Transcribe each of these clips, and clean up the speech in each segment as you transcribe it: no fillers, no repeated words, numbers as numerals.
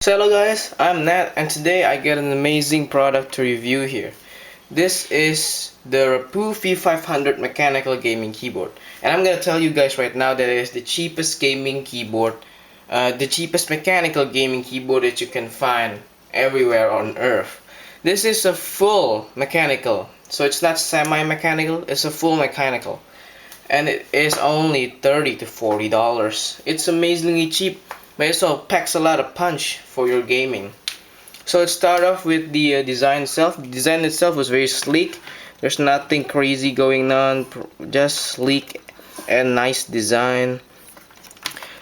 So hello guys, I'm Nat and today I get an amazing product to review here. This is the Rapoo V500 mechanical gaming keyboard, and I'm gonna tell you guys right now that it is the cheapest gaming keyboard, the cheapest mechanical gaming keyboard that you can find everywhere on earth. This is a full mechanical, so it's not semi-mechanical, it's a full mechanical, and it is only $30 to $40. It's amazingly cheap, but it also packs a lot of punch for your gaming. So let's start off with the design itself. The design itself was very sleek. There's nothing crazy going on, just sleek and nice design.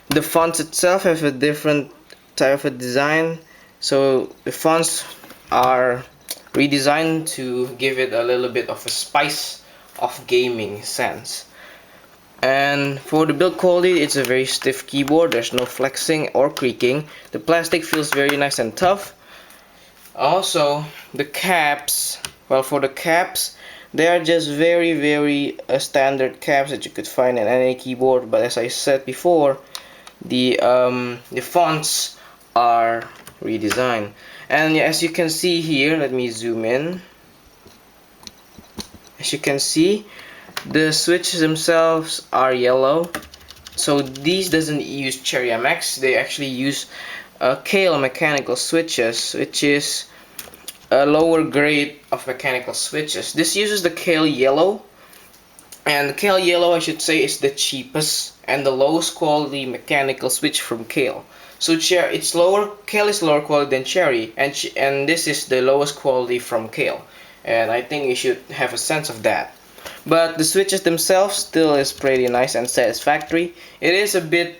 The fonts itself have a different type of design, so the fonts are redesigned to give it a little bit of a spice of gaming sense. And for the build quality, it's a very stiff keyboard. There's no flexing or creaking. The plastic feels very nice and tough. Also, the caps, well, for the caps, they are just very standard caps that you could find in any keyboard. But as I said before, the fonts are redesigned. And as you can see here, let me zoom in. As you can see, the switches themselves are yellow, so these doesn't use Cherry MX. They actually use Kailh mechanical switches, which is a lower grade of mechanical switches. This uses the Kailh Yellow, and the Kailh Yellow, I should say, is the cheapest and the lowest quality mechanical switch from Kailh. So it's lower. Kailh is lower quality than Cherry, and this is the lowest quality from Kailh. And I think you should have a sense of that. But the switches themselves still is pretty nice and satisfactory. It is a bit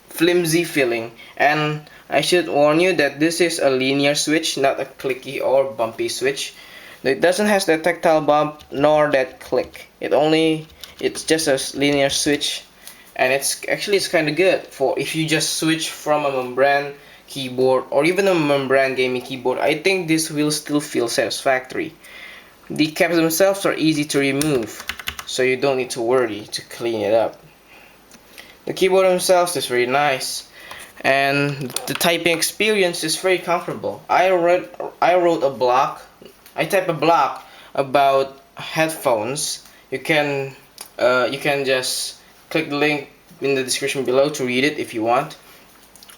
flimsy feeling, and I should warn you that this is a linear switch, not a clicky or bumpy switch. It doesn't have that tactile bump nor that click. It's just a linear switch, and it's kind of good for if you just switch from a membrane keyboard or even a membrane gaming keyboard. I think this will still feel satisfactory. The caps themselves are easy to remove, so you don't need to worry to clean it up. The keyboard themselves is very nice, and the typing experience is very comfortable. I wrote a blog. I typed a blog about headphones. You can just click the link in the description below to read it if you want.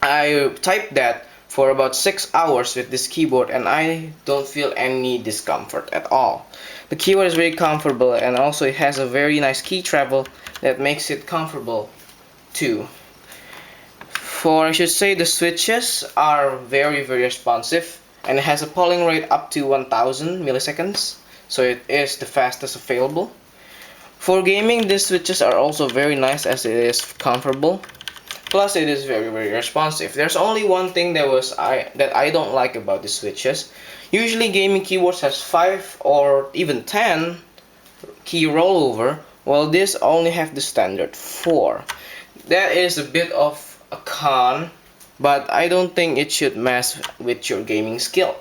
I typed that for about 6 hours with this keyboard, and I don't feel any discomfort at all. The keyboard is very comfortable, and also it has a very nice key travel that makes it comfortable too. I should say, the switches are very responsive, and it has a polling rate up to 1000 milliseconds, so it is the fastest available. For gaming, these switches are also very nice as it is comfortable. Plus, it is very responsive. There's only one thing that I don't like about the switches. Usually, gaming keyboards has 5 or even 10 key rollover, while this only have the standard 4. That is a bit of a con, but I don't think it should mess with your gaming skill.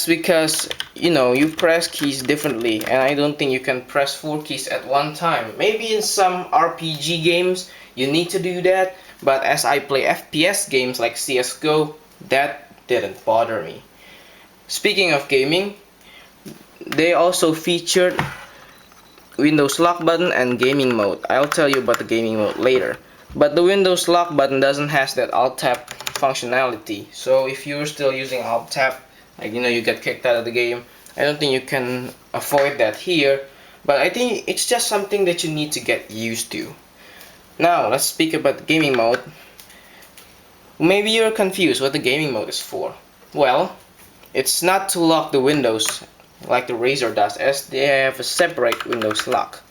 Because you press keys differently, and I don't think you can press 4 keys at one time. Maybe in some RPG games you need to do that, but as I play FPS games like CSGO, that didn't bother me. Speaking of gaming, they also featured Windows lock button and gaming mode. I'll tell you about the gaming mode later. But the Windows lock button doesn't have that alt tab functionality. So if you're still using alt tab, you get kicked out of the game, I don't think you can avoid that here. But I think it's just something that you need to get used to. Now let's speak about the gaming mode. Maybe you're confused what the gaming mode is for. Well, it's not to lock the windows like the Razer does, as they have a separate Windows lock.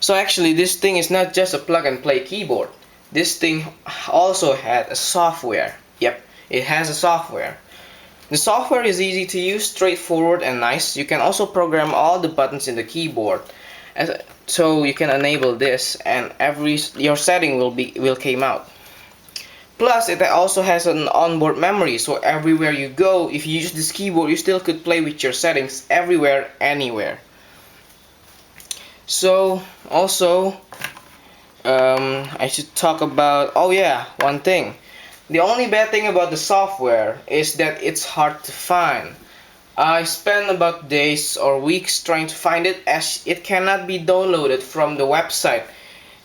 So actually, this thing is not just a plug and play keyboard. This thing also had a software. Yep, it has a software. The software is easy to use, straightforward and nice. You can also program all the buttons in the keyboard, so you can enable this, and your setting will came out. Plus, it also has an onboard memory, so everywhere you go, if you use this keyboard, you still could play with your settings everywhere, anywhere. So also, I should talk about, oh yeah, one thing. The only bad thing about the software is that it's hard to find. I spent about days or weeks trying to find it, as it cannot be downloaded from the website.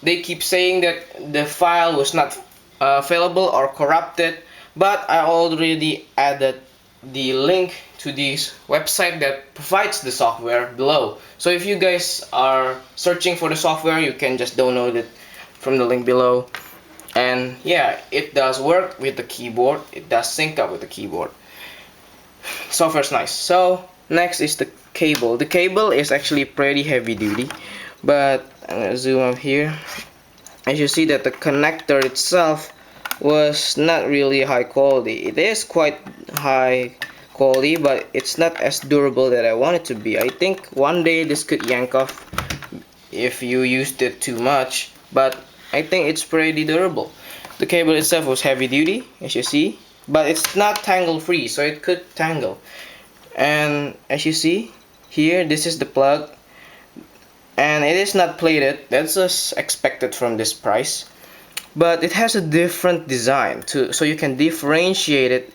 They keep saying that the file was not available or corrupted, but I already added the link to this website that provides the software below. So if you guys are searching for the software, you can just download it from the link below. And yeah, it does work with the keyboard. It does sync up with the keyboard. Software's nice. So next is the cable. The cable is actually pretty heavy duty, but I'm gonna zoom up here. As you see that the connector itself was not really high quality. It is quite high quality, but it's not as durable that I want it to be. I think one day this could yank off if you used it too much, but I think it's pretty durable. The cable itself was heavy duty, as you see, but it's not tangle free, so it could tangle. And as you see here, this is the plug, and it is not plated. That's just expected from this price, but it has a different design too, so you can differentiate it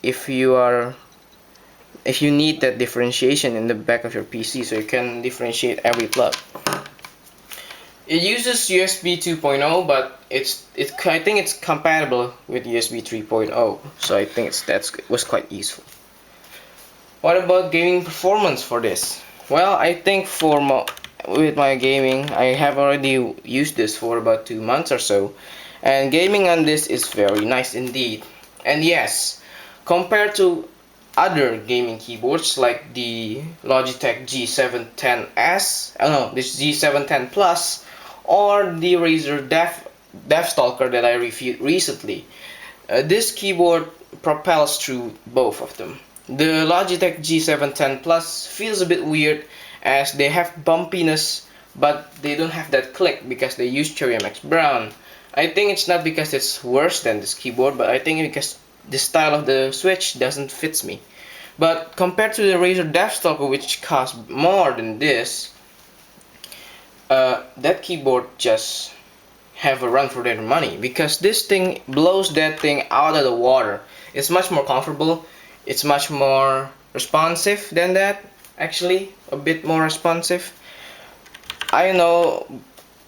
if you need that differentiation in the back of your PC, so you can differentiate every plug. It uses USB 2.0, but I think it's compatible with USB 3.0, so I think that was quite useful. What about gaming performance for this? Well, I think with my gaming, I have already used this for about 2 months or so, and gaming on this is very nice indeed. And yes, compared to other gaming keyboards like the Logitech G710S, this G710 Plus, or the Razer Deathstalker that I reviewed recently, this keyboard propels through both of them. The Logitech G710 Plus feels a bit weird, as they have bumpiness, but they don't have that click because they use Cherry MX Brown. I think it's not because it's worse than this keyboard, but I think because the style of the switch doesn't fit me. But compared to the Razer Deathstalker, which costs more than this, that keyboard just have a run for their money, because this thing blows that thing out of the water. It's much more comfortable. It's much more responsive than that. Actually, a bit more responsive. I know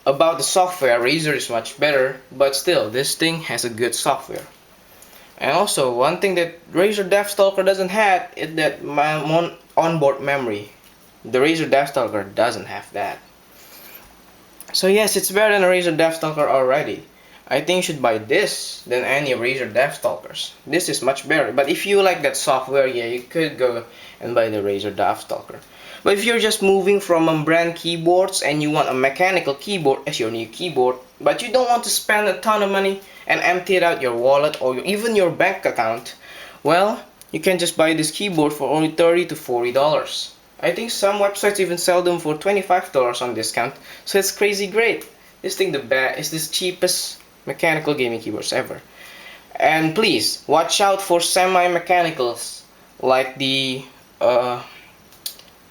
about the software, Razer is much better, but still, this thing has a good software. And also, one thing that Razer Deathstalker doesn't have is that onboard memory. The Razer Deathstalker doesn't have that. So yes, it's better than a Razer Deathstalker already. I think you should buy this than any Razer Deathstalkers. This is much better. But if you like that software, yeah, you could go and buy the Razer Deathstalker. But if you're just moving from brand keyboards and you want a mechanical keyboard as your new keyboard, but you don't want to spend a ton of money and empty out your wallet or even your bank account, well, you can just buy this keyboard for only $30 to $40. I think some websites even sell them for $25 on discount, so it's crazy great. This thing is the cheapest mechanical gaming keyboards ever. And please watch out for semi-mechanicals like the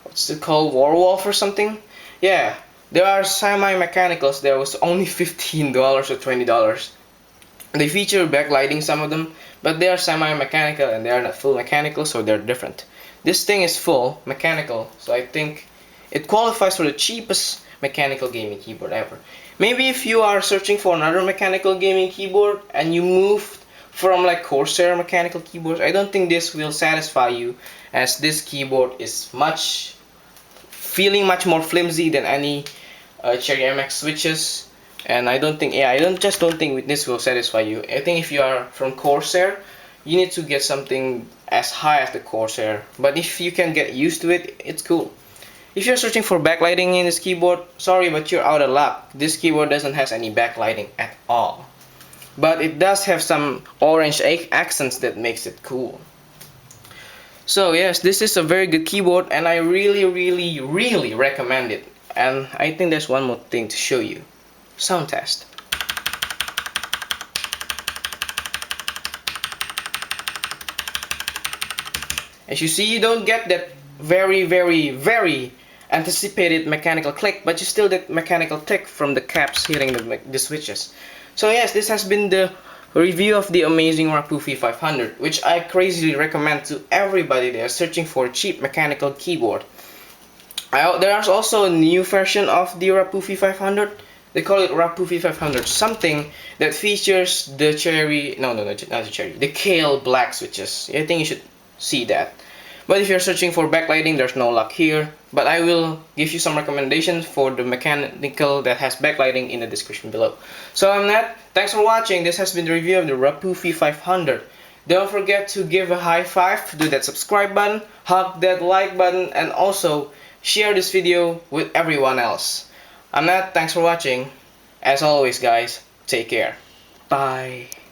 what's it called, Warwolf or something. Yeah, there are semi-mechanicals that was only $15 or $20. They feature backlighting, some of them, but they are semi-mechanical and they are not full mechanical, so they're different. This thing is full mechanical, so I think it qualifies for the cheapest mechanical gaming keyboard ever. Maybe if you are searching for another mechanical gaming keyboard and you moved from like Corsair mechanical keyboards, I don't think this will satisfy you, as this keyboard is feeling much more flimsy than any Cherry MX switches, and I don't think this will satisfy you. I think if you are from Corsair, you need to get something as high as the Corsair, but if you can get used to it, it's cool. If you're searching for backlighting in this keyboard, sorry, but you're out of luck. This keyboard doesn't have any backlighting at all, but it does have some orange accents that makes it cool. So yes, this is a very good keyboard, and I really recommend it. And I think there's one more thing to show you. Sound test. As you see, you don't get that very anticipated mechanical click, but you still get mechanical tick from the caps hitting the switches. So yes, this has been the review of the amazing Rapoo V500, which I crazily recommend to everybody that is searching for a cheap mechanical keyboard. There's also a new version of the Rapoo V500. They call it Rapoo V500 something that features the cherry, no, not the cherry, the Kailh black switches. I think you should see that. But if you're searching for backlighting, there's no luck here. But I will give you some recommendations for the mechanical that has backlighting in the description below. So I'm Nat. Thanks for watching. This has been the review of the Rapoo V500. Don't forget to give a high five, do that subscribe button, hug that like button, and also share this video with everyone else. I'm Nat. Thanks for watching. As always, guys, take care. Bye.